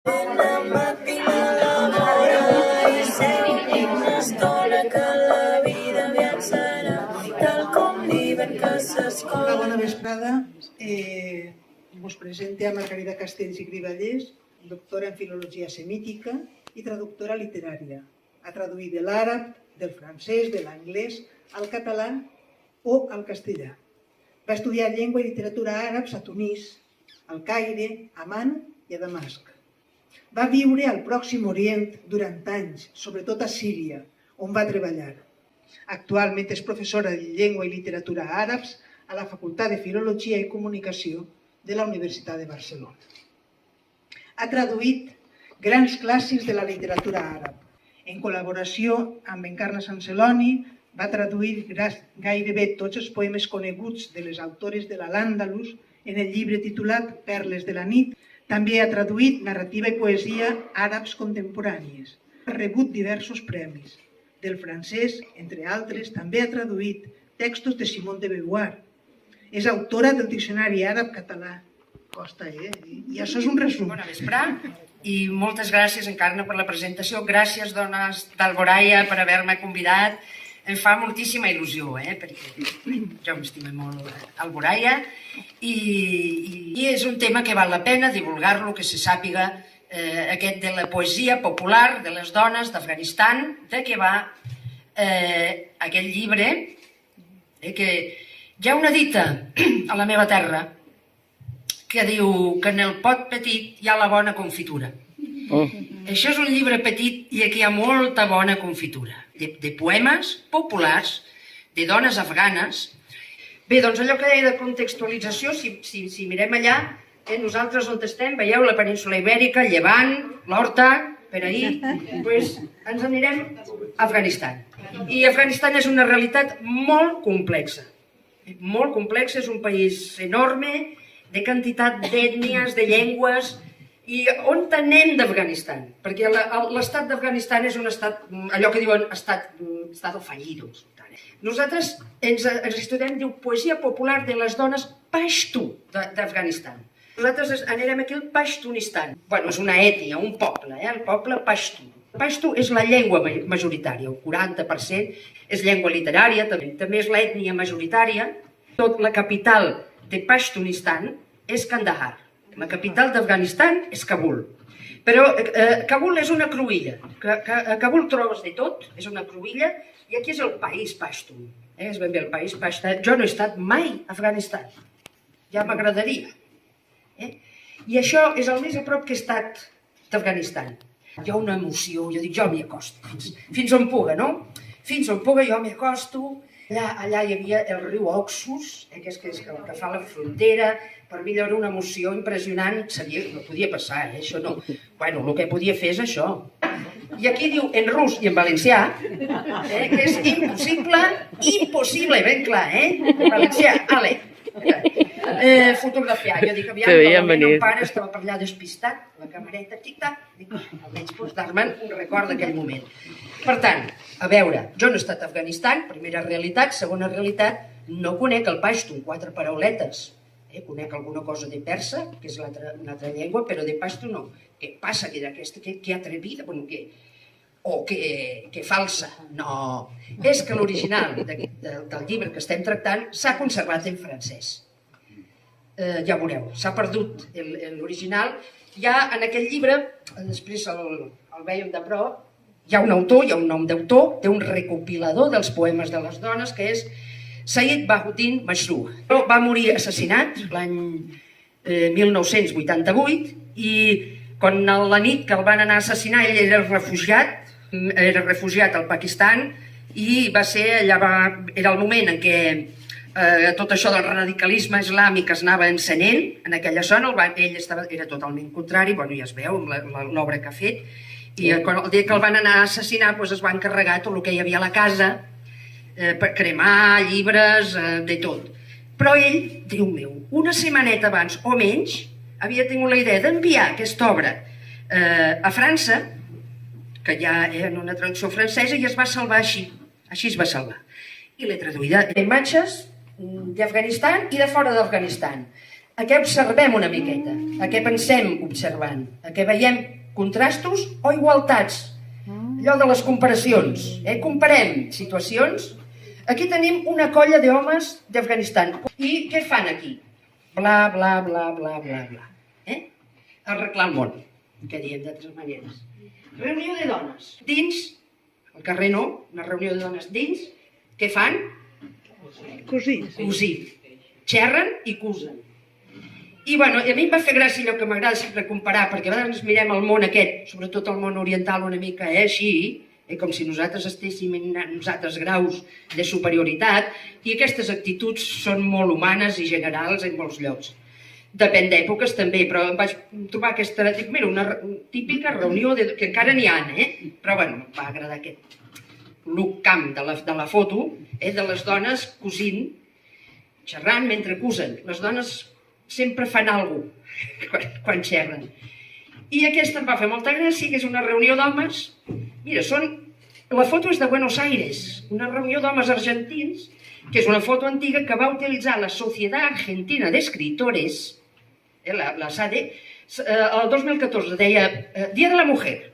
Una matinada laboral i sempre una estona que la vida aviat tal com l'hivern que s'escola. Una bona vesprada. Us presente a Margarida Castells i Grivallers, doctora en Filologia Semítica i traductora literària. Ha traduït de l'àrab, del francès, de l'anglès, al català o al castellà. Va estudiar llengua i literatura àrabs a Tunís, al Caire, a Amman i a Damasc. Va viure al Pròxim Orient durant anys, sobretot a Síria, on va treballar. Actualment és professora de llengua i literatura àrabs a la Facultat de Filologia i Comunicació de la Universitat de Barcelona. Ha traduït grans clàssics de la literatura àrab. En col·laboració amb Encarna Sanceloni, va traduir gairebé tots els poemes coneguts de les autores de l'Al-Àndalus en el llibre titulat Perles de la nit. També ha traduït narrativa i poesia àrabs contemporànies. Ha rebut diversos premis. Del francès, entre altres, també ha traduït textos de Simone de Beauvoir. És autora del Diccionari àrab-català. Costa, I això és un resum. Bona vesprà i moltes gràcies, Encarna, per la presentació. Gràcies, dones d'Alboraia, per haver-me convidat. Em fa moltíssima il·lusió, perquè jo m'estimo molt Alboraia i és un tema que val la pena divulgar-lo, que se sàpiga aquest de la poesia popular de les dones d'Afganistan, de què va aquest llibre, que hi ha una dita a la meva terra que diu que en el pot petit hi ha la bona confitura. Això és un llibre petit i aquí hi ha molta bona confitura, de poemes populars, de dones afganes. Bé, doncs allò que deia de contextualització, si mirem allà, nosaltres on estem, veieu la península Ibèrica, Llevant, l'Horta, per ahir, doncs ens anirem a Afganistan. I Afganistan és una realitat molt complexa. Molt complexa, és un país enorme, de quantitat d'ètnies, de llengües. I on anem d'Afganistan? Perquè l'estat d'Afganistan és un estat, allò que diuen estat fallido. Nosaltres ens estudiem, diu, poesia popular de les dones paixtu d'Afganistan. Nosaltres anirem aquí al Paixtunistan. Bueno, és una ètnia, un poble, el poble paixtu. Paixtu és la llengua majoritària, el 40% és llengua literària, també és l'ètnia majoritària. La capital de Paixtunistan és Kandahar. La capital d'Afganistan és Kabul. Però Kabul és una cruïlla. A Kabul trobes de tot, és una cruïlla, i aquí és el país Pashtun. És ben bé el país Pashtun. Jo no he estat mai a Afganistan. Ja m'agradaria. I això és el més a prop que he estat d'Afganistan. Hi ha una emoció, jo dic, jo m'hi acosto. Fins on puga, no? Fins on puga jo m'hi acosto. Allà hi havia el riu Oxus, que és el que fa la frontera. Per mi allò era una emoció impressionant. No podia passar, això no. Bueno, el que podia fer és això. I aquí diu en rus i en valencià, que és impossible, ben clar, en valencià, ale. Fotografiar. Jo dic, aviam, el meu pare estava per allà despistat, la camareta, tic-tac, almenys pots dar-me'n un record d'aquell moment. Per tant, a veure, jo no he estat a Afganistan, primera realitat, segona realitat, no conec el paixtu, 4 parauletes. Conec alguna cosa de persa, que és una altra llengua, però de paixtu no. Què passa, que atrevida, o que falsa. No, és que l'original del llibre que estem tractant s'ha conservat en francès. Ja veureu, s'ha perdut l'original. Ja en aquell llibre, després el veiem de prop, hi ha un autor, hi ha un nom d'autor, té un recopilador dels poemes de les dones, que és Said Bahuddin Mashrou. Va morir assassinat l'any 1988 i quan la nit que el van anar a assassinar ell era refugiat al Pakistan i era el moment en què tot això del radicalisme islàmic es anava encenent en aquella zona. Ell era totalment contrari, ja es veu amb l'obra que ha fet, i el dia que el van anar a assassinar es va encarregar tot el que hi havia a la casa per cremar llibres, de tot. Però ell, Déu meu, una setmaneta abans o menys havia tingut la idea d'enviar aquesta obra a França, que ja era una traducció francesa, i es va salvar així es va salvar. I l'he traduïda en imatges d'Afganistan i de fora d'Afganistan. a què observem una miqueta, a què pensem observant, a què veiem contrastos o igualtats. Allò de les comparacions. Comparem situacions. Aquí tenim una colla d'homes d'Afganistan. I què fan aquí? Bla, bla, bla, bla, bla, bla. Arreglar el món, que diem d'altres maneres. Reunió de dones. Dins, al carrer no, una reunió de dones dins, què fan? Cosir. Cosir. Xerren i cusen. I bueno, a mi em va fer gràcia allò que m'agrada sempre comparar, perquè a vegades mirem el món aquest, sobretot el món oriental una mica així, com si nosaltres estéssim en uns altres graus de superioritat, i aquestes actituds són molt humanes i generals en molts llocs. Depèn d'èpoques també, però em vaig trobar aquesta, dic, mira, una típica reunió que encara n'hi ha, però bueno, em va agradar aquest look camp de la foto, de les dones cosint, xerrant mentre cusen. Les dones sempre fan alguna cosa quan xerren. I aquesta em va fer molta gràcia, que és una reunió d'homes. Mira, la foto és de Buenos Aires, una reunió d'homes argentins, que és una foto antiga que va utilitzar la Sociedad Argentina de Escritores, la SADE, el 2014, deia Día de la Mujer,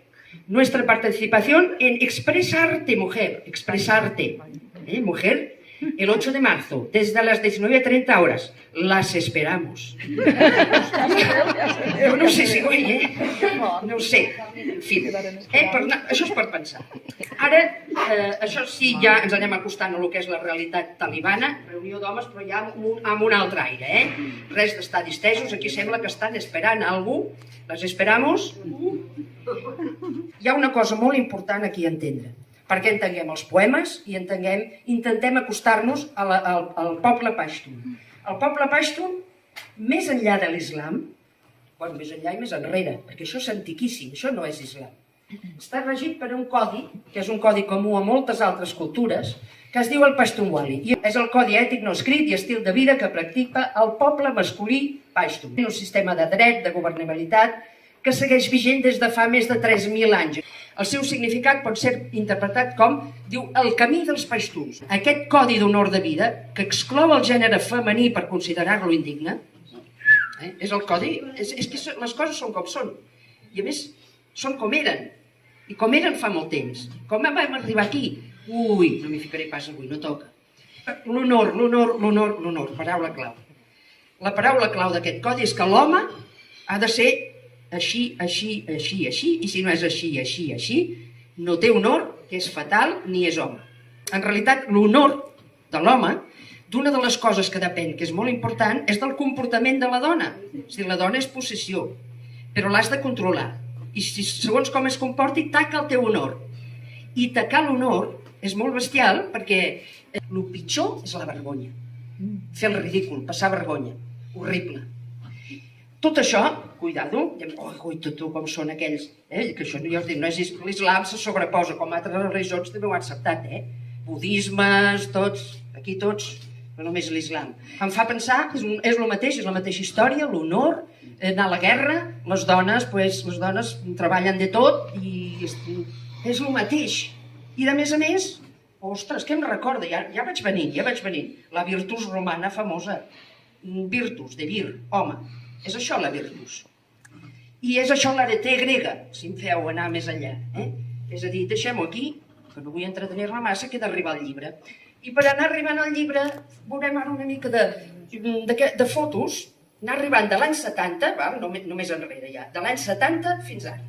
nuestra participación en Expresarte, Mujer, Expresarte, Mujer, el 8 de marzo, desde las 19:30 horas. Las esperamos. No sé si ho no ho sé. En fi, això és per pensar. Ara, això sí, ja ens anem acostant a lo que és la realitat talibana, reunió d'homes, però ja amb un altre aire, Res d'estar distesos, aquí sembla que estan esperant algú. Les esperamos. Hi ha una cosa molt important aquí a entendre, perquè entenguem els poemes i intentem acostar-nos al poble paixtun. El poble paixtun, més enllà de l'islam, més enllà i més enrere, perquè això és antiquíssim, això no és islam. Està regit per un codi, que és un codi comú a moltes altres cultures, que es diu el Pashtunwali. I és el codi ètic no escrit i estil de vida que practica el poble masculí paixtun. Un sistema de dret, de governabilitat, que segueix vigent des de fa més de 3.000 anys. El seu significat pot ser interpretat com, diu, el camí dels paixtuns. Aquest codi d'honor de vida, que exclou el gènere femení per considerar-lo indigne, és el codi, és que les coses són com són. I a més, són com eren. I com eren fa molt temps. Com vam arribar aquí? Ui, no m'hi ficaré pas avui, no toca. L'honor, paraula clau. La paraula clau d'aquest codi és que l'home ha de ser així, així, així, així, i si no és així, així, així, no té honor, que és fatal, ni és home. En realitat, l'honor de l'home, d'una de les coses que depèn, que és molt important, és del comportament de la dona. És a dir, la dona és possessió, però l'has de controlar. I segons com es comporti, taca el teu honor. I tacar l'honor és molt bestial perquè el pitjor és la vergonya. Fer el ridícul, passar vergonya. Horrible. Tot això, cuidado, tot com són aquells, que això ja us dic, no és l'islam, se sobreposa, com altres religions també ho han acceptat, budismes, tots, aquí tots, no només l'islam. Em fa pensar que és el mateix, és la mateixa història, l'honor, anar a la guerra, les dones treballen de tot i és el mateix. I de més a més, ostres, què em recorda? Ja vaig venint, la virtus romana famosa, virtus, de vir, home. És això la virtus. I és això l'areté grega, si em feu anar més enllà. És a dir, deixem-ho aquí, que no vull entretenir-me massa, que he d'arribar al llibre. I per anar arribant al llibre, veurem ara una mica de fotos, anar arribant de l'any 70, només enrere ja, de l'any 70 fins ara.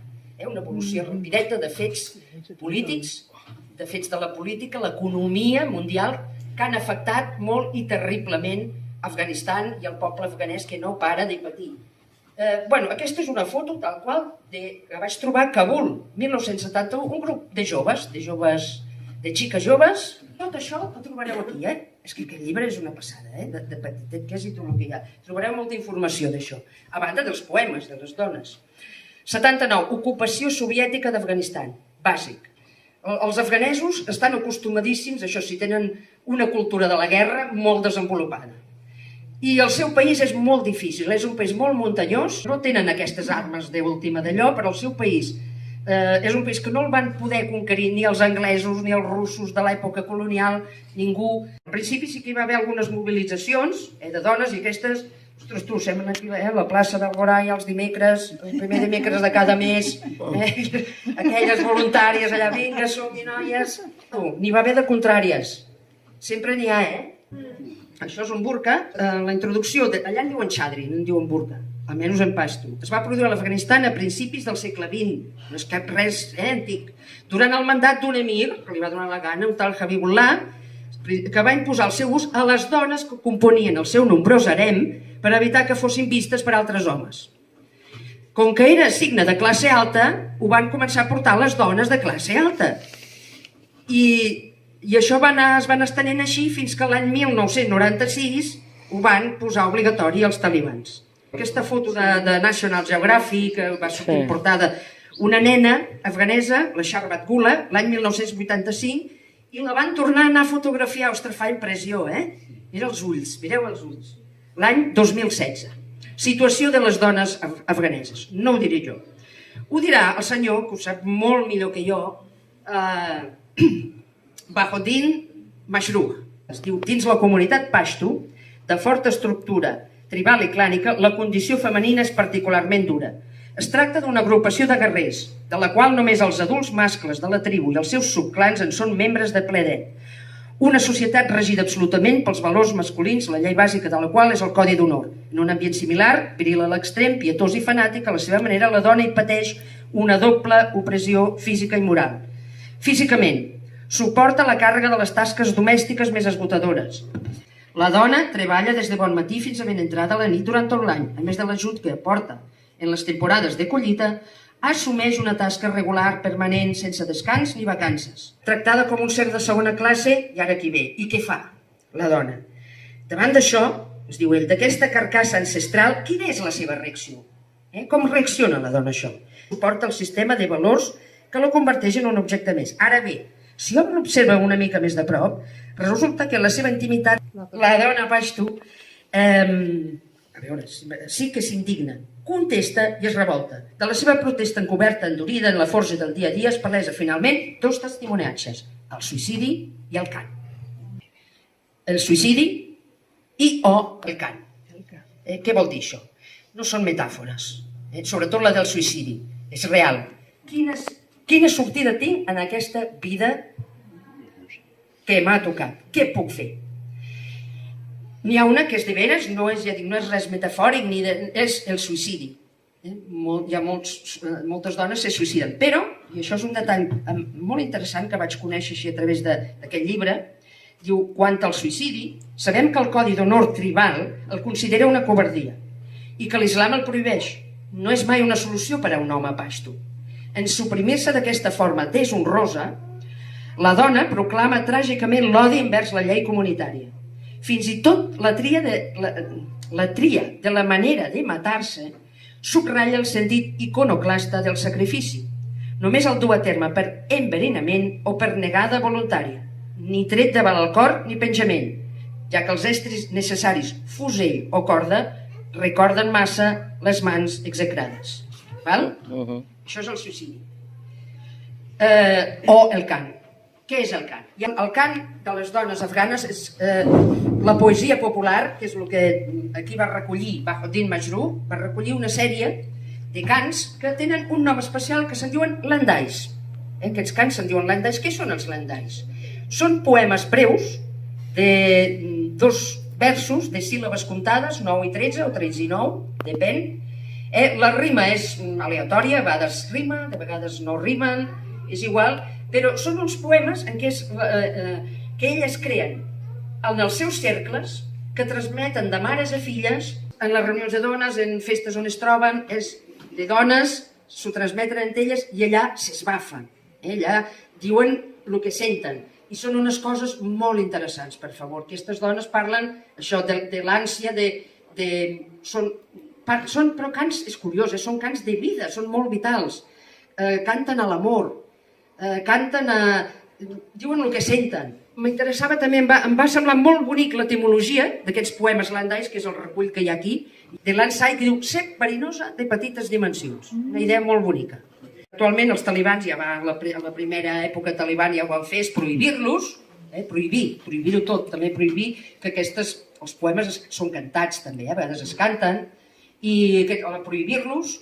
Una evolució rapideta de fets polítics, de fets de la política, l'economia mundial, que han afectat molt i terriblement Afganistan i el poble afganès que no para de patir. Aquesta és una foto tal qual que vaig trobar a Kabul, 1971, un grup de joves, de xiques joves. Tot això ho trobareu aquí, És que aquest llibre és una passada, de petitet que és i tot el que hi ha. Trobareu molta informació d'això, a banda dels poemes de les dones. 79, ocupació soviètica d'Afganistan, bàsic. Els afganesos estan acostumadíssims, això sí, tenen una cultura de la guerra molt desenvolupada. I el seu país és molt difícil, és un país molt muntanyós, no tenen aquestes armes d'última d'allò, però el seu país és un país que no el van poder conquerir ni els anglesos ni els russos de l'època colonial, ningú. Al principi sí que hi va haver algunes mobilitzacions de dones i aquestes Ostres, tu, sembla aquí la plaça d'Alboraya els dimecres, el primer dimecres de cada mes, aquelles voluntàries allà, vinga, som-hi, noies. N'hi va haver de contràries. Sempre n'hi ha, Això és un burca. La introducció, allà en diuen xadri, no en diuen burca, almenys en pasto. Es va produir a l'Afganistan a principis del segle XX, no és cap res antic. Durant el mandat d'un emir, que li va donar la gana, un tal Habibullah, que va imposar el seu ús a les dones que componien el seu nombrós harem per evitar que fossin vistes per altres homes. Com que era signe de classe alta, ho van començar a portar les dones de classe alta. I això es van estenent així fins que l'any 1996 ho van posar obligatori als talibans. Aquesta foto de National Geographic va sortir portada una nena afganesa, la Sharbat Gula, l'any 1985, i la van tornar a anar a fotografiar. Ostres, fa impressió, Mira els ulls, mireu els ulls. L'any 2016. Situació de les dones afganeses. No ho diré jo. Ho dirà el senyor, que ho sap molt millor que jo, Bahoddin Mashruh. Es diu, dins la comunitat pashto, de forta estructura tribal i clànica, la condició femenina és particularment dura. Es tracta d'una agrupació de guerrers, de la qual només els adults mascles de la tribu i els seus subclans en són membres de ple dret. Una societat regida absolutament pels valors masculins, la llei bàsica de la qual és el codi d'honor. En un ambient similar, viril a l'extrem, pietós i fanàtic, a la seva manera la dona hi pateix una doble opressió física i moral. Físicament, suporta la càrrega de les tasques domèstiques més esgotadores. La dona treballa des de bon matí fins a ben entrada a la nit durant tot l'any, a més de l'ajut que aporta en les temporades de collita, assumeix una tasca regular, permanent, sense descans ni vacances. Tractada com un ser de segona classe, i ara qui ve? I què fa la dona? Davant d'això, es diu ell, d'aquesta carcassa ancestral, quina és la seva reacció? Com reacciona la dona a això? Suporta el sistema de valors que la converteix en un objecte més. Ara bé, si hom l'observa una mica més de prop, resulta que la seva intimitat, la dona pashto, a veure, sí que s'indigna, contesta i es revolta. De la seva protesta encoberta, endurida en la forja del dia a dia, es palesa finalment dos testimoniatges, el suïcidi i el cant. El suïcidi i o el cant. Què vol dir això? No són metàfores, sobretot la del suïcidi, és real. Quina sortida tinc en aquesta vida que m'ha tocat? Què puc fer? N'hi ha una que és de veres, no és res metafòric, és el suïcidi. Hi ha moltes dones que se suïciden, però, i això és un detall molt interessant que vaig conèixer així a través d'aquest llibre, diu, quant al suïcidi, sabem que el codi d'honor tribal el considera una covardia i que l'islam el prohibeix. No és mai una solució per a un home pashto. En suprimir-se d'aquesta forma deshonrosa, la dona proclama tràgicament l'odi envers la llei comunitària. Fins i tot la tria de la manera de matar-se subratlla el sentit iconoclasta del sacrifici. Només el dur a terme per enverinament o per negada voluntària, ni tret davant el cor ni penjament, ja que els estris necessaris fusell o corda recorden massa les mans execrades. Val? Això és el suïcidi. O el cant. Què és el cant? El cant de les dones afganes és la poesia popular, que és el que aquí va recollir Bahoddin Mashruh, va recollir una sèrie de cants que tenen un nom especial que se'n diuen landais. Aquests cants se'n diuen landais. Què són els landais? Són poemes breus de 2 versos de síl·labes comptades, 9 i 13 o 13 i 9, depèn. La rima és aleatòria, a vegades rima, de vegades no rimen, és igual, però són uns poemes en què elles creen en els seus cercles, que transmeten de mares a filles, en les reunions de dones, en festes on es troben, és de dones, s'ho transmeten entre elles i allà s'esbafen. Allà diuen el que senten. I són unes coses molt interessants, per favor. Aquestes dones parlen això de l'ànsia, però cants, és curiós, són cants de vida, són molt vitals. Canten a l'amor, diuen el que senten. M'interessava també, em va semblar molt bonic l'etimologia d'aquests poemes landais, que és el recull que hi ha aquí, de l'Ansai, que diu sec verinosa de petites dimensions. Una idea molt bonica. Actualment els talibans, ja va, a la primera època taliban ja ho van fer, és prohibir-los, prohibir-ho tot, també prohibir que aquestes els poemes són cantats també, a vegades es canten, i a prohibir-los,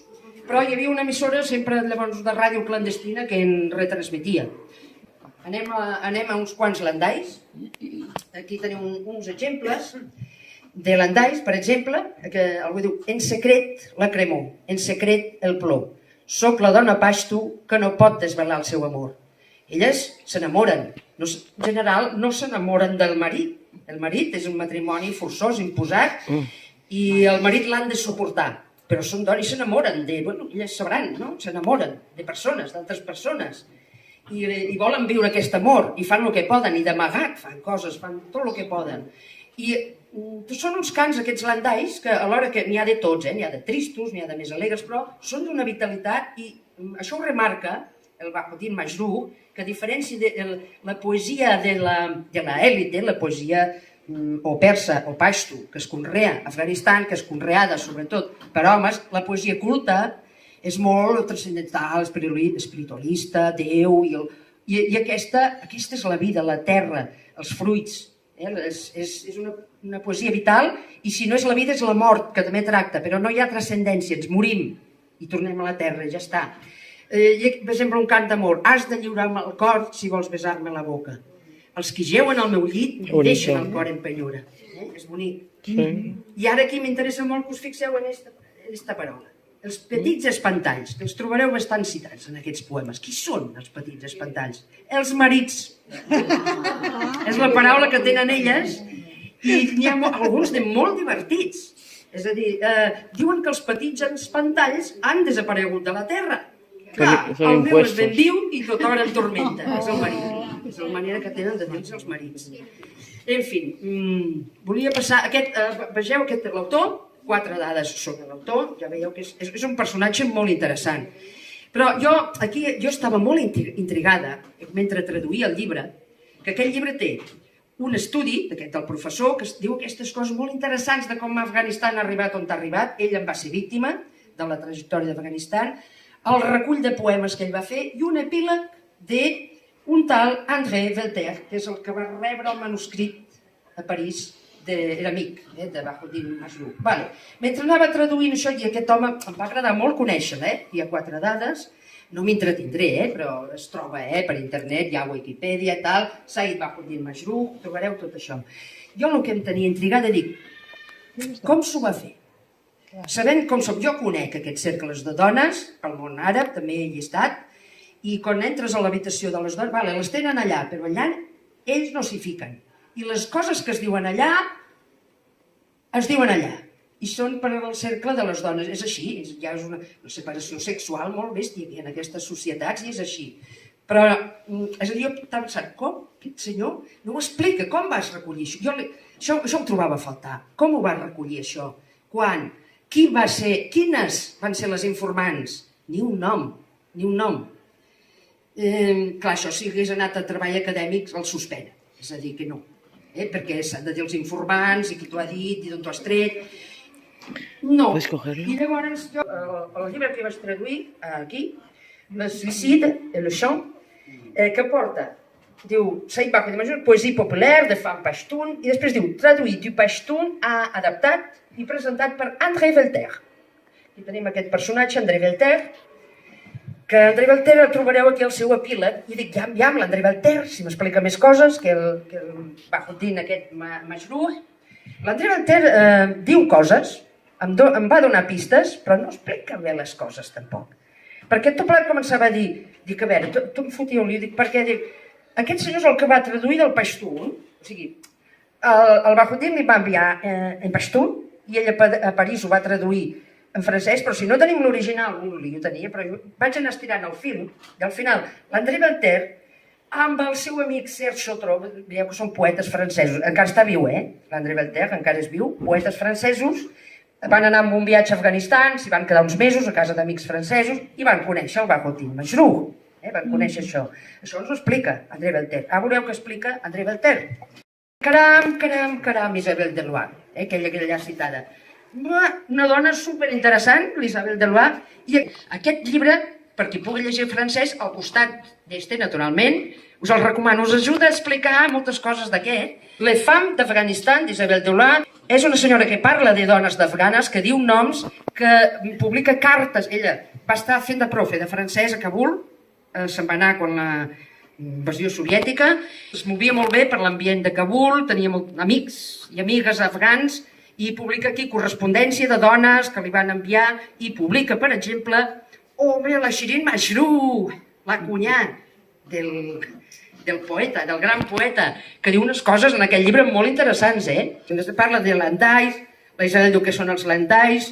però hi havia una emissora sempre llavors de ràdio clandestina que en retransmetia. Anem a uns quants landais. Aquí teniu uns exemples de landais, per exemple, que algú diu: en secret la cremor, en secret el plor. Soc la dona pasto que no pot desvelar el seu amor. Elles s'enamoren. En general no s'enamoren del marit. El marit és un matrimoni forçós, imposat, i el marit l'han de suportar. Però són dones i s'enamoren de... Bueno, elles sabran, no? S'enamoren de persones, d'altres persones. I volen viure aquest amor, i fan el que poden, i d'amagat fan coses, fan tot el que poden. I són uns cants, aquests landais, que alhora que n'hi ha de tots, n'hi ha de tristos, n'hi ha de més alegres, però són d'una vitalitat, i això ho remarca el Bahauddin Majruh, que a diferència de la poesia de l'èlite, la poesia o persa o pashto, que es conrea a Afganistan, que és conreada sobretot per homes, la poesia culta és molt transcendental, espiritualista, Déu, i aquesta és la vida, la terra, els fruits. És una poesia vital, i si no és la vida és la mort, que també tracta, però no hi ha transcendència, ens morim i tornem a la terra, ja està. Per exemple, un cant d'amor: has de lliurar-me el cor si vols besar-me la boca. Els que geuen al meu llit deixen el cor en penyora. És bonic. I ara aquí m'interessa molt que us fixeu en aquesta paraula. Els petits espantalls, que els trobareu bastant citats en aquests poemes. Qui són els petits espantalls? Els marits. És la paraula que tenen elles, i n'hi ha alguns de molt divertits. És a dir, diuen que els petits espantalls han desaparegut de la terra. Clar, el meu és ben viu i tota hora em tormenta. És el marit. És la manera que tenen de dir-se els marits. En fi, volia passar... Vegeu, aquest és l'autor, 4 dades sobre l'autor, ja veieu que és un personatge molt interessant. Però jo estava molt intrigada, mentre traduïa el llibre, que aquest llibre té un estudi del professor que diu aquestes coses molt interessants de com Afganistan ha arribat on ha arribat. Ell en va ser víctima de la trajectòria d'Afganistan, el recull de poemes que ell va fer i un epíleg d'un tal André Velter, que és el que va rebre el manuscrit a París, era amic de Bahauddin Majruh. Mentre anava traduint això, i aquest home em va agradar molt conèixer-lo, hi ha 4 dades, no m'entretindré, però es troba per internet, hi ha Wikipedia i tal, Said Bahauddin Majruh, trobareu tot això. Jo el que em tenia intrigada, dic, com s'ho va fer? Sabent com som, jo conec aquests cercles de dones, pel món àrab, també hi he estat, i quan entres a l'habitació de les dones, les tenen allà, però allà ells no s'hi fiquen. I les coses que es diuen allà, i són per al cercle de les dones. És així, ja és una separació sexual molt bèstia en aquestes societats, i és així. Però, és a dir, jo estava pensant, com aquest senyor no ho explica, com vas recollir això? Això ho trobava a faltar. Com ho vas recollir, això? Quan? Quines van ser les informants? Ni un nom, ni un nom. Clar, això si hagués anat a treball acadèmic el suspèn, és a dir, que no, perquè s'han de dir els informants i qui t'ho ha dit i d'on t'ho has tret. No. I llavors jo, el llibre que vaig traduir aquí, Le suicide et le chant, que porta, diu, Said Bahauddin Majruh, poesia popular de femme pashtun, i després diu, traduït du pashtun a adaptat i presentat per André Velter. Aquí tenim aquest personatge, André Velter, que André Velter el trobareu aquí al seu epíleg, i dic, ja amb l'André Velter, si m'explica més coses que el Bahauddin aquest Majruh. L'André Velter diu coses, em va donar pistes, però no explica bé les coses tampoc. Perquè tot plegat començava a dir, dic, a veure, tu em fotia un lío, dic, perquè aquest senyor és el que va traduir del pashtun, o sigui, el Bahauddin li va enviar en pashtun, i ell a París ho va traduir en francès, però si no tenim l'original, un lío tenia, però vaig anar estirant el film, i al final l'André Velter, amb el seu amic Serge Chautreau, veieu que són poetes francesos, encara està viu, l'André Velter, encara és viu, poetes francesos, van anar amb un viatge a Afganistan, s'hi van quedar uns mesos a casa d'amics francesos i van conèixer el Bahauddin Majruh, van conèixer això. Això ens ho explica André Velter. Veureu què explica André Velter. Caram, Isabelle Deloire, aquella que allà citada. Una dona superinteressant, l'Isabelle Deloire, i aquest llibre per qui pugui llegir francès, al costat d'este, naturalment, us el recomano, us ajuda a explicar moltes coses d'aquest. Les femmes d'Afganistan, d'Isabel Doulard, és una senyora que parla de dones d'afganes, que diu noms, que publica cartes. Ella va estar fent de profe de francès a Kabul, se'n va anar quan la invasió soviètica, es movia molt bé per l'ambient de Kabul, tenia amics i amigues afgans, i publica aquí correspondència de dones que li van enviar, i publica, per exemple, la Shirin Mashrou, la cunyat del poeta, del gran poeta, que diu unes coses en aquest llibre molt interessants, Parla de landais, la Isabel diu què són els landais,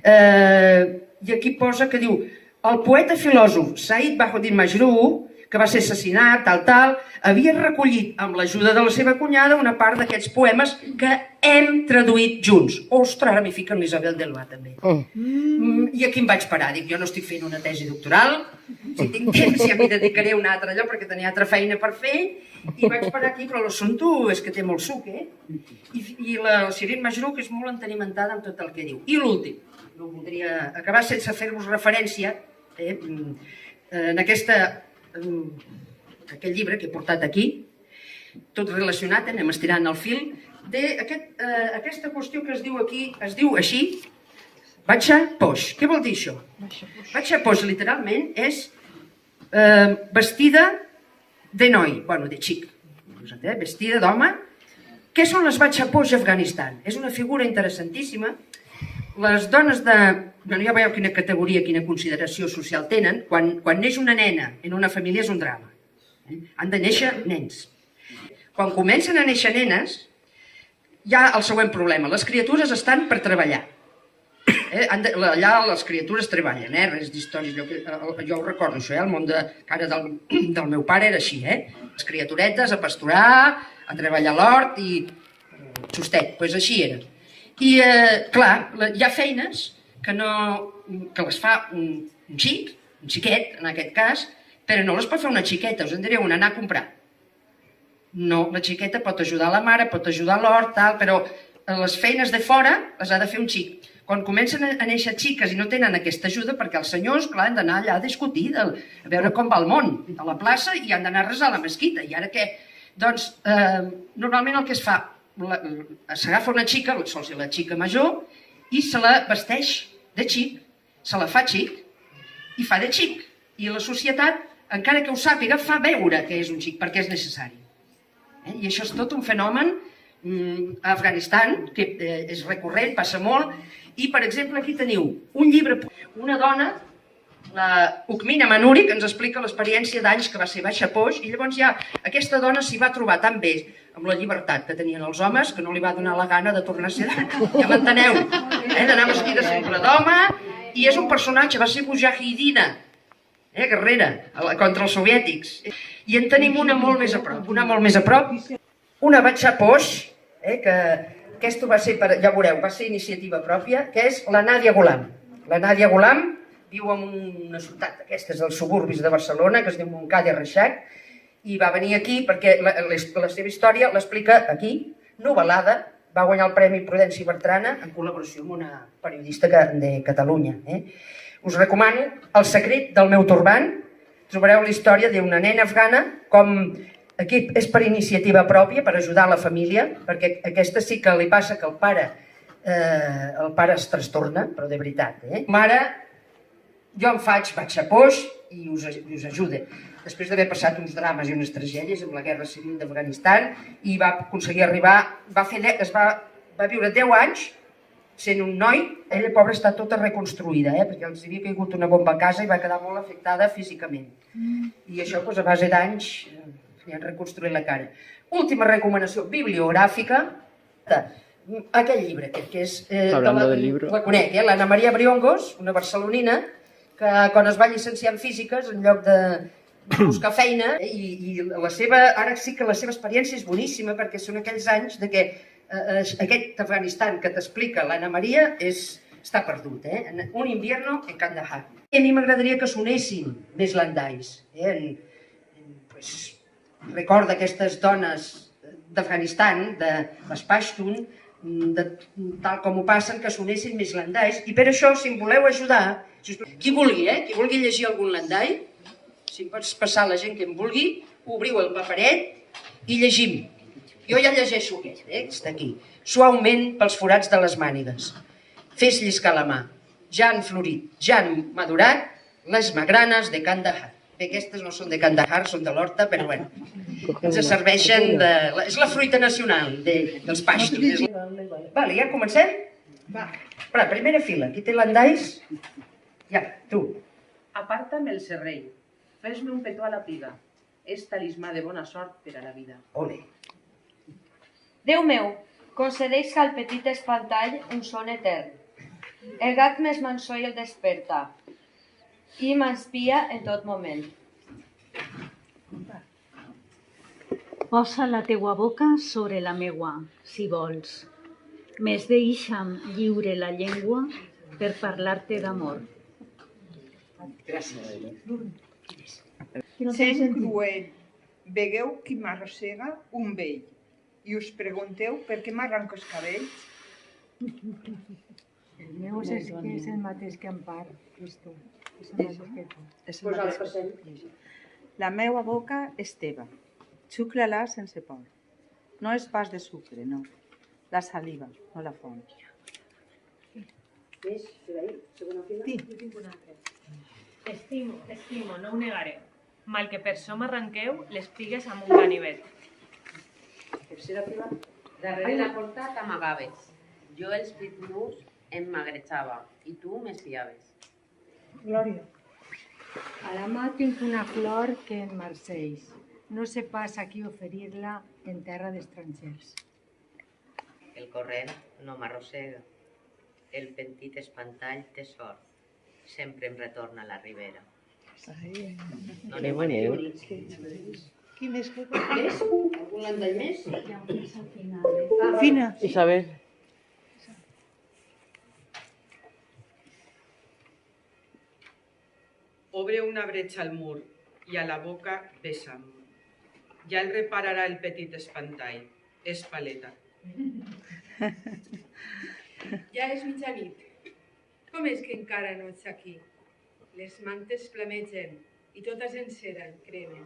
i aquí posa que diu el poeta filòsof Said Bahuddin Mashrou, que va ser assassinat, tal, havia recollit amb l'ajuda de la seva cunyada una part d'aquests poemes que hem traduït junts. Ostres, ara m'hi fiquen l'Isabel Delvat també. I aquí em vaig parar, dic, jo no estic fent una tesi doctoral, si tinc temps ja m'hi dedicaré a un altre allò perquè tenia altra feina per fer, i vaig parar aquí, però l'assumpte és que té molt suc, I la Shirin Mashrou, que és molt entenimentada amb tot el que diu. I l'últim, no voldria acabar sense fer-vos referència en aquest llibre que he portat aquí, tot relacionat, anem estirant el fil, d'aquesta qüestió que es diu aquí, es diu així, Bacha Posh. Què vol dir això? Bacha Posh, literalment, és vestida de noi, de xic, vestida d'home. Què són les Bacha Posh a Afganistan? És una figura interessantíssima. Les dones ja veieu quina categoria, quina consideració social tenen. Quan neix una nena en una família és un drama. Han de néixer nens. Quan comencen a néixer nenes, hi ha el següent problema. Les criatures estan per treballar. Allà les criatures treballen, res d'històries. Jo ho recordo, això, el món del meu pare era així. Les criaturetes a pasturar, a treballar a l'hort i justet, doncs així era. I, clar, hi ha feines que les fa un xiquet, en aquest cas, però no les pot fer una xiqueta, us en diré anar a comprar. No, la xiqueta pot ajudar la mare, pot ajudar l'hort, però les feines de fora les ha de fer un xic. Quan comencen a néixer xiques i no tenen aquesta ajuda, perquè els senyors, clar, han d'anar allà a discutir, a veure com va el món, a la plaça, i han d'anar a resar a la mesquita. I ara què? Doncs, normalment el que es fa, s'agafa una xica, sols la xica major, i se la vesteix de xic, se la fa xic i fa de xic. I la societat, encara que ho sàpiga, fa veure que és un xic, perquè és necessari. I això és tot un fenomen a Afganistan, que és recurrent, passa molt, i per exemple aquí teniu un llibre, una dona, la Ukmina Manuri, que ens explica l'experiència d'anys que va ser Bacha Posh, i llavors ja aquesta dona s'hi va trobar tan bé amb la llibertat que tenien els homes que no li va donar la gana de tornar a ser dona. Ja m'enteneu? D'anar vestida sempre d'home, i és un personatge, va ser mujahidina, guerrera, contra els soviètics. I en tenim una molt més a prop, una Bacha Posh, que aquesta va ser, ja veureu, va ser iniciativa pròpia, que és la Nadia Ghulam. La Nadia Ghulam viu en una ciutat d'aquestes dels suburbis de Barcelona, que es diu Montcada i Reixac, i va venir aquí perquè la seva història l'explica aquí, novel·lada, va guanyar el Premi Prudenci Bertrana en col·laboració amb una periodista de Catalunya. Us recomano El secret del meu turbant, trobareu la història d'una nena afgana, com aquí és per iniciativa pròpia, per ajudar la família, perquè aquesta sí que li passa que el pare es trastorna, però de veritat. Mare, jo em faig Bacha Posh i us ajude. Després d'haver passat uns drames i unes tragèdies amb la guerra civil d'Afganistan, i va aconseguir arribar, va viure 10 anys sent un noi. Ella, pobra, està tota reconstruïda, perquè els havia caigut una bomba a casa i va quedar molt afectada físicament. I això, a base d'anys, li han reconstruït la cara. Última recomanació bibliogràfica, aquest llibre, que és... La conec, l'Anna Maria Briongos, una barcelonina, que quan es va llicenciar en físiques, en lloc de buscar feina, i ara sí que la seva experiència és boníssima, perquè són aquells anys que aquest Afganistan que t'explica l'Anna Maria està perdut. Un invierno en Kandahar. A mi m'agradaria que sonessin més landais. Recorda aquestes dones d'Afganistan, de les Pashtun, tal com ho passen, que sonessin més landais. I per això, si em voleu ajudar, qui vulgui llegir algun landai, si em pots passar la gent que em vulgui, obriu el paperet i llegim. Jo ja llegeixo aquest, està aquí. Suaument pels forats de les mànigues. Fes lliscar la mà. Ja han florit, ja han madurat les magranes de Kandahar. Bé, aquestes no són de Kandahar, són de l'Horta, però bueno, ens serveixen de... És la fruita nacional dels pastos. Vale, ja comencem? Va. Primera fila, qui té landais? Ja, tu. Aparta'm el serrell, fes-me un petó a la piga. És talismà de bona sort per a la vida. Ole. Déu meu, concedeix al petit espantall un son etern. El gat més manso i el desperta i m'espia en tot moment. Posa la teua boca sobre la meua, si vols. Més deixa'm lliure la llengua per parlar-te d'amor. Gràcies. Sent cruel, vegueu qui m'arrossega un vell i us pregunteu per què m'arranco els cabells? El meu és el mateix que Empar, Cristo. És el mateix que tu. Pues passem. La meua boca és teva, xucla-la sense por. No és pas de sucre, no. La saliva, no la font. Més, per ahí, segona fila. Jo tinc un altre. Estimo, no ho negaré. Mal que per so m'arranqueu les pigues amb un ganivet. Tercera fila. Darrere la porta t'amagaves. Jo els pitnus em magrejava i tu m'espiaves. Glòria. A la mà tinc una flor que em marceix. No sé pas a qui oferir-la en terra d'estrangers. El corrent no m'arrossega. El petit espantall té sort. Sempre em retorna a la ribera. No n'hi maneu. Qui més? Més? Algun landai més? Ja ho fes al final. Fina. Isabel. Obre una bretxa al mur i a la boca besa'm. Ja el repararà el petit espantall. És paleta. Ja és mitjanit. Com és que encara no ets aquí? Les mantes flamegen i totes enceren, cremen.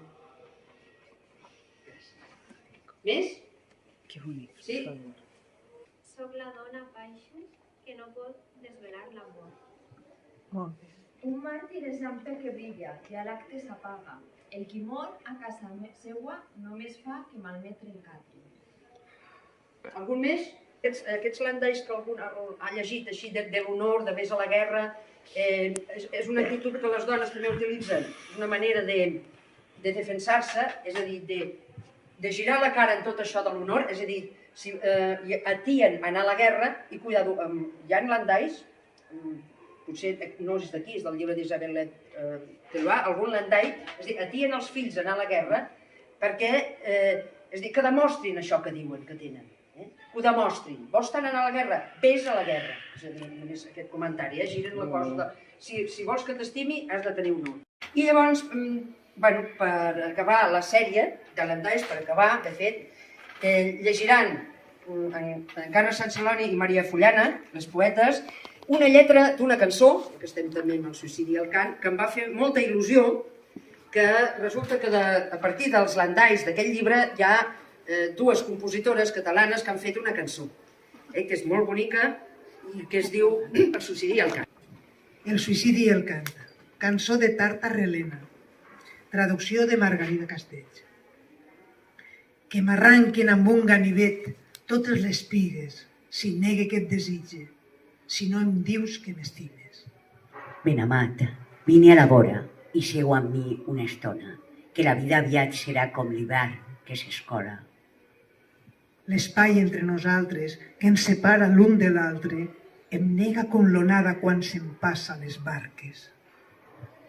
Més? Que bonic. Sí? Soc la dona Paixos que no pot desvelar l'amor. Molt bé. Un màrtir és llampeu que brilla i a l'acte s'apaga. El qui mor a casa seua només fa que malmetre el catri. Algun més? Aquests landais que algú ha llegit així de l'honor, de més a la guerra, és una actitud que les dones també utilitzen. És una manera de defensar-se, és a dir, de girar la cara en tot això de l'honor, és a dir, si atien a anar a la guerra, i cuidado, hi ha landais, potser no és d'aquí, és del llibre d'Isabel Teluà, algun landai, és a dir, atien els fills a anar a la guerra perquè, és a dir, que demostrin això que diuen que tenen. Que ho demostrin. Vols tant anar a la guerra? Ves a la guerra. És a dir, només aquest comentari, giren la cosa de... Si vols que t'estimi, has de tenir honor. I llavors, per acabar la sèrie de landais, per acabar, de fet, llegiran en Carme Sant Celoni i Maria Fullana, les poetes, una lletra d'una cançó, que estem també amb el suïcidi al cant, que em va fer molta il·lusió, que resulta que a partir dels landais d'aquell llibre hi ha dues compositores catalanes que han fet una cançó, que és molt bonica i que es diu El suïcidi al cant. El suïcidi i el cant, cançó de Tarta Relena, traducció de Margarida Castells. Que m'arranquen amb un ganivet totes les pigues, si negue que et desitge, si no em dius que m'estimes. Ben amat, vine a la vora i seu amb mi una estona, que la vida aviat serà com l'hivern que s'escola. L'espai entre nosaltres, que ens separa l'un de l'altre, em nega com l'onada quan se'n passa les barques.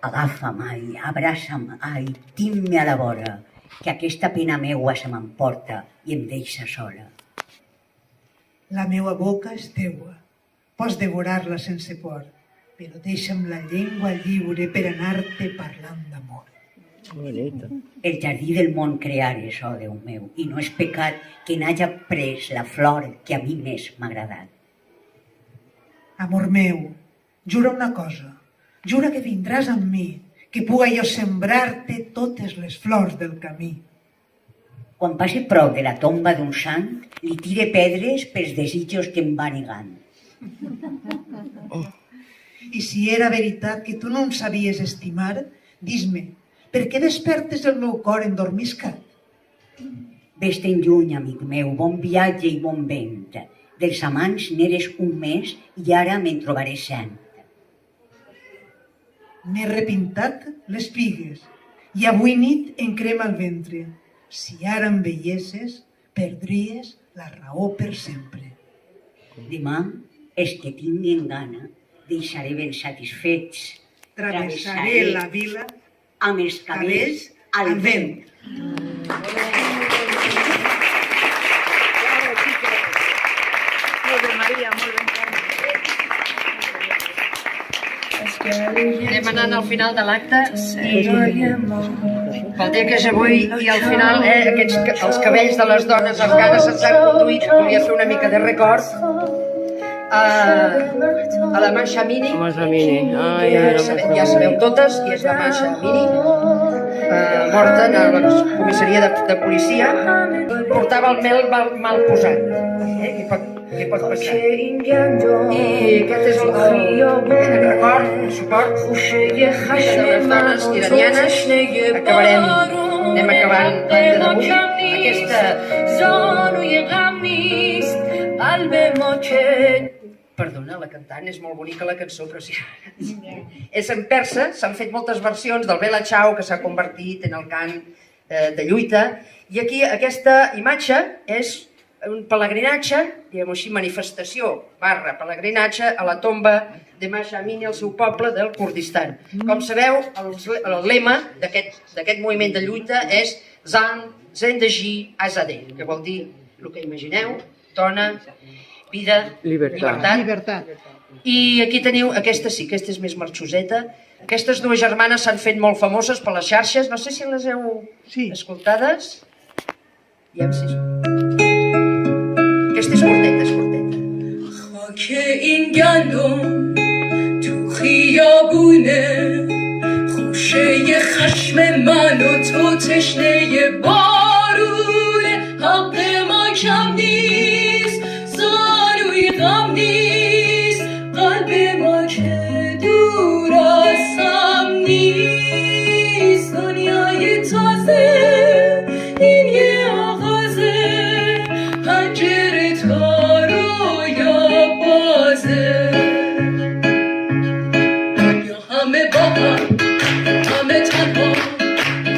Agafa'm, ai, abraça'm, ai, tim-me a la vora, que aquesta pena meua se m'emporta i em deixa sola. La meua boca és teua, pots devorar-la sense por, però deixa'm la llengua lliure per anar-te parlant d'amor. El jardí del món creares, oh Déu meu, i no és pecat que n'haja pres la flor que a mi més m'ha agradat. Amor meu, jura una cosa, jura que vindràs amb mi, que puga jo sembrar-te totes les flors del camí. Quan passe prop de la tomba d'un sant, li tire pedres pels desitjos que em va negant. I si era veritat que tu no em sabies estimar, dis-me, per què despertes el meu cor endormiscat? Ves-te'n lluny, amic meu, bon viatge i bon vent. Dels amants n'eres un mes i ara me'n trobaré 100. M'he repintat les pigues i avui nit em crema el ventre. Si ara em veiesses, perdries la raó per sempre. Demà, els que tinguin gana, deixaré ben satisfets. Travessaré la vila amb els cabells al vent. Molt bé, Maria, molt ben. Anem anant al final de l'acte i pel dia que és avui i al final els cabells de les dones afganes se'ns han conduït, volia fer una mica de record a la Masha Amini, ja sabeu totes, i és la Masha Amini, morta a la comissaria de policia, portava el mel mal posat, què pot passar. I aquest és el record, el suport de les dones iranianes. Anem acabant l'acte d'avui. Perdona, la cantant és molt bonica la cançó, però sí. És en persa, s'han fet moltes versions del Bela Ciao, que s'ha convertit en el cant de lluita, i aquí aquesta imatge és un pelegrinatge, diguem-ho així, manifestació / pelegrinatge a la tomba de Masha Amini al seu poble del Kurdistan. Com sabeu, el lema d'aquest moviment de lluita és Zan Zendegi Azadeh, que vol dir el que imagineu, dona, vida, llibertat. I aquí teniu, aquesta sí, aquesta és més marxoseta. Aquestes dues germanes s'han fet molt famoses per les xarxes, no sé si les heu escoltades. Aquesta és curteta, és curteta. خاک این گندم تو خیابونه خوشه خشم من و تو تشنه بارونه حق ما کم نیست زانوی غم نیست قلب ما که دور از هم نیست دنیای تازه این یه آغازه پنجره تارو یا بازه یا همه با هم همه تنها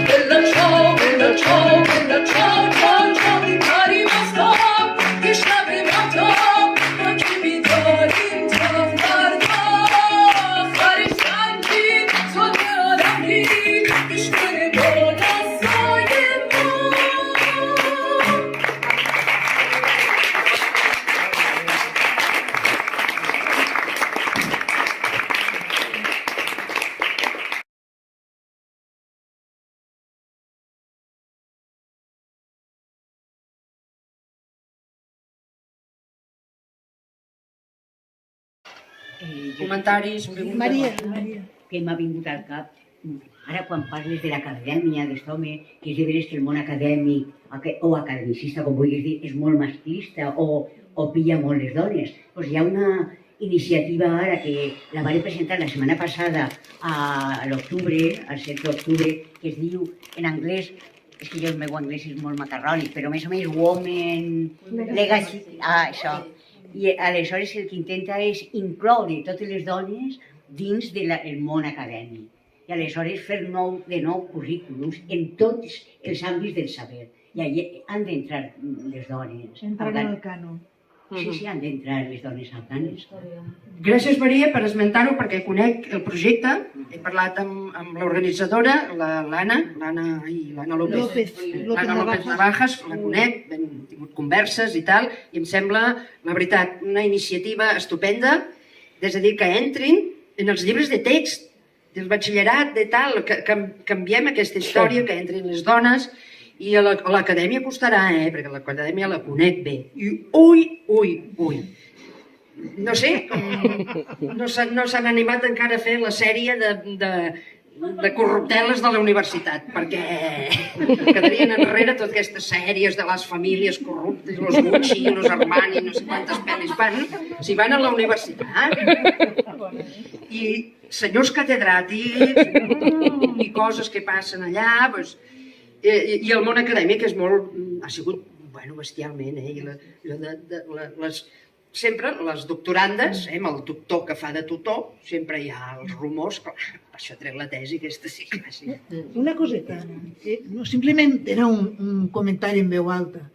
بلا چاو بلا چاو بلا چاو چاو چاو میپریم از خواب یه شب مهتاب ما که بیداریم تا فردا آخرش سنگید صلح آدم دید بشکنه بالا سایه ما Comentaris? Maria. Que m'ha vingut al cap, ara quan parles de l'acadèmia, d'home, que és de veres que el món acadèmic o academicista, com vulguis dir, és molt masclista o pilla molt les dones. Doncs hi ha una iniciativa ara que la vaig presentar la setmana passada a l'octubre, al 7 d'octubre, que es diu en anglès, és que jo el meu anglès és molt macarrònic, però més o menys Women Legacy, això. I aleshores el que intenta és incloure totes les dones dins del món acadèmic. I aleshores fer de nou currículums en tots els àmbits del saber. I allà han d'entrar les dones. Entrar en el cànon. Sí, han d'entrar les dones afganes. Gràcies, Maria, per esmentar-ho, perquè conec el projecte. He parlat amb l'organitzadora, l'Anna López Navajas, la conec, hem tingut converses i tal, i em sembla, la veritat, una iniciativa estupenda, és a dir, que entrin en els llibres de text del batxillerat, de tal, canviem aquesta història que entren les dones i a l'acadèmia costarà, perquè l'acadèmia la conec bé. I ui. No sé, no s'han animat encara a fer la sèrie de corrupteles de la universitat, perquè quedarien enrere totes aquestes sèries de les famílies corruptes, los Gucci, los Armani, no sé quantes pel·lis fan, si van a la universitat. I senyors catedràtics i coses que passen allà, i el món acadèmic és molt, ha sigut, bestialment, sempre les doctorandes, amb el doctor que fa de tutor, sempre hi ha els rumors, per això trec la tesi, aquesta sí que sí. Una coseta, simplement era un comentari en veu alta.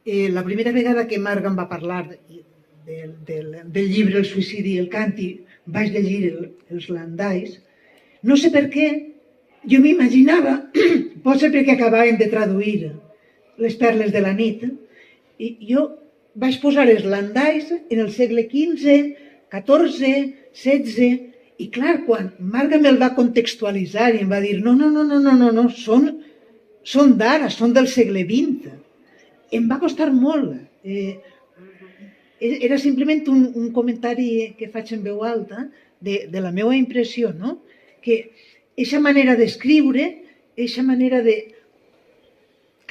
La primera vegada que Marga em va parlar del llibre El suïcidi i el càntir, vaig llegir els Landais, no sé per què, jo m'imaginava, potser perquè acabaven de traduir Les perles de la nit, i jo vaig posar els Landais en el segle XV, XIV, XVI, i clar, quan Marga me'l va contextualitzar i em va dir no, són d'ara, són del segle XX. Em va costar molt. Era simplement un comentari que faig en veu alta de la meva impressió, no? Que aquesta manera d'escriure, aquesta manera de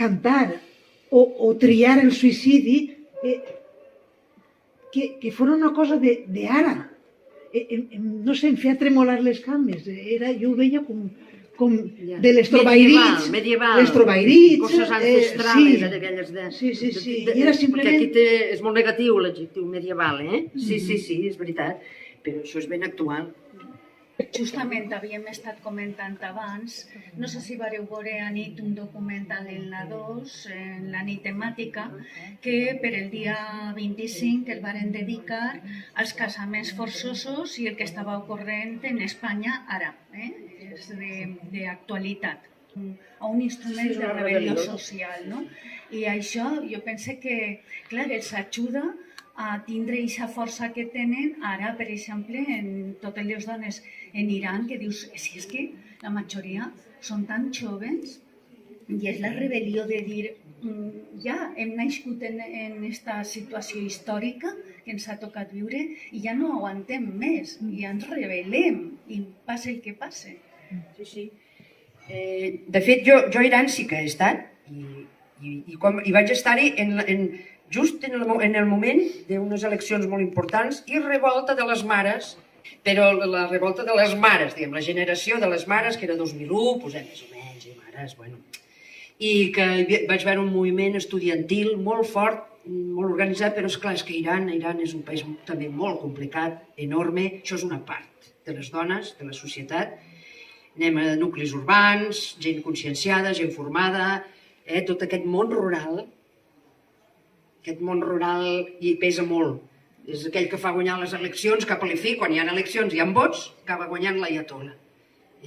cantar o triar el suïcidi, que fos una cosa d'ara. No sé, em feia tremolar les cames. Jo ho veia com de les trobairits. Medieval, coses ancestrales d'aquelles de... Sí, i era simplement... Perquè aquí és molt negatiu l'adjectiu medieval, Sí, és veritat, però això és ben actual. Justament havíem estat comentant abans, no sé si vareu veure anit un documental en la 2, en la nit temàtica, que per el dia 25 el varen dedicar als casaments forçosos i el que estava ocorrent en Espanya ara, és d'actualitat, a un instrument de rebel·lió social, no? I això jo penso que, clar, els ajuda a tindre aquesta força que tenen ara, per exemple, en totes les dones en Iran, que dius, si és que la majoria són tan joves, i és la rebel·lió de dir, ja hem nascut en aquesta situació històrica que ens ha tocat viure i ja no aguantem més, i ens rebel·lem, i passa el que passa. Sí. De fet, jo a Iran sí que he estat, i vaig estar-hi just en el moment d'unes eleccions molt importants i revolta de les mares, però la revolta de les mares, diguem, la generació de les mares, que era 2001, posem més o menys, mares, i que vaig veure un moviment estudiantil molt fort, molt organitzat, però esclar, és que Iran és un país també molt complicat, enorme, això és una part de les dones, de la societat, anem a nuclis urbans, gent conscienciada, gent formada, tot aquest món rural hi pesa molt. És aquell que fa guanyar les eleccions, cap a l'EFI, quan hi ha eleccions i hi ha vots, acaba guanyant l'Ayatollah.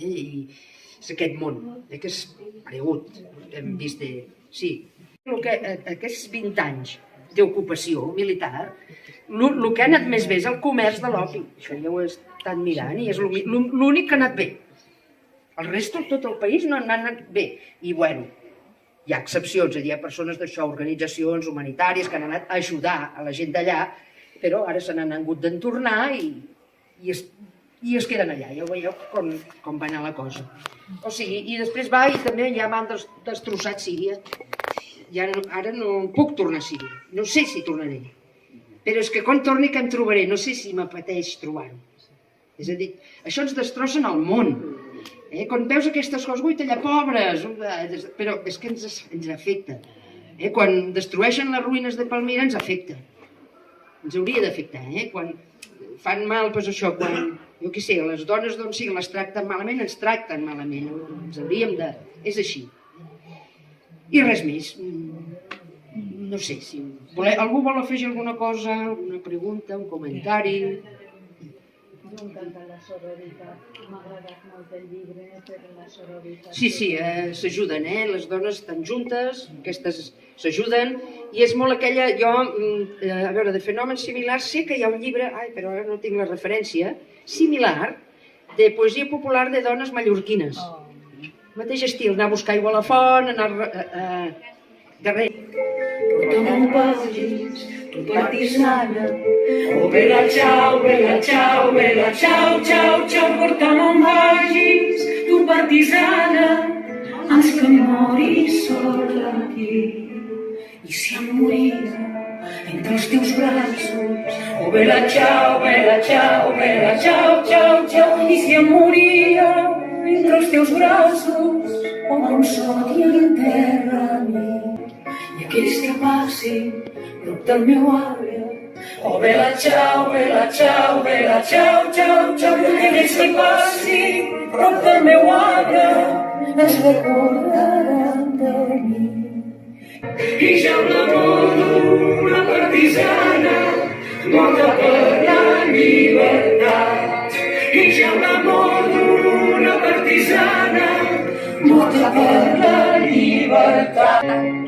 I és aquest món, que és paregut, hem vist de... Sí, aquests 20 anys d'ocupació militar, el que ha anat més bé és el comerç de l'opi. Això ja ho he estat mirant i és l'únic que ha anat bé. El resto, tot el país, no ha anat bé. I bueno, hi ha excepcions, hi ha persones d'això, organitzacions humanitàries que han anat a ajudar a la gent d'allà, però ara se n'han hagut d'entornar i es queden allà. Ja veieu com va anar la cosa. O sigui, i després i també ja m'han destrossat Síria. I ara no puc tornar a Síria. No sé si tornaré. Però és que quan torni que em trobaré, no sé si m'apeteix trobar-ho. És a dir, això ens destrossen el món. Quan veus aquestes coses, allà pobres, però és que ens afecta. Quan destrueixen les ruïnes de Palmira ens afecta. Ens hauria d'afectar. Quan fan mal, doncs això, quan, jo què sé, les dones d'on sigui les tracten malament, ens tracten malament. Ens hauríem de... És així. I res més. No sé, si algú vol afegir alguna cosa, una pregunta, un comentari... Jo m'encanta la sororitat, m'ha agradat molt el llibre per la sororitat. Sí, s'ajuden, les dones estan juntes, aquestes s'ajuden, i és molt aquella, a veure, de fenòmens similars, sé que hi ha un llibre, però ara no tinc la referència, similar, de poesia popular de dones mallorquines. Mateix estil, anar a buscar aigua a la font, anar darrere. Tu no vagis, tu partisana, oh bella ciao, ciao, ciao, ciao, porta no vagis, tu partisana, ans que moris sola aquí. I si em moria entre els teus braços, oh bella ciao, ciao, ciao, ciao, i si em moria entre els teus braços, on soc i enterra-m'hi. I aquells que passin prop del meu arbre, oh bella ciao, ciao, ciao, ciao, i aquells que passin prop del meu arbre es recordaran de mi. I ja l'amor d'una partisana morta per la llibertat. I ja l'amor d'una partisana morta per la llibertat.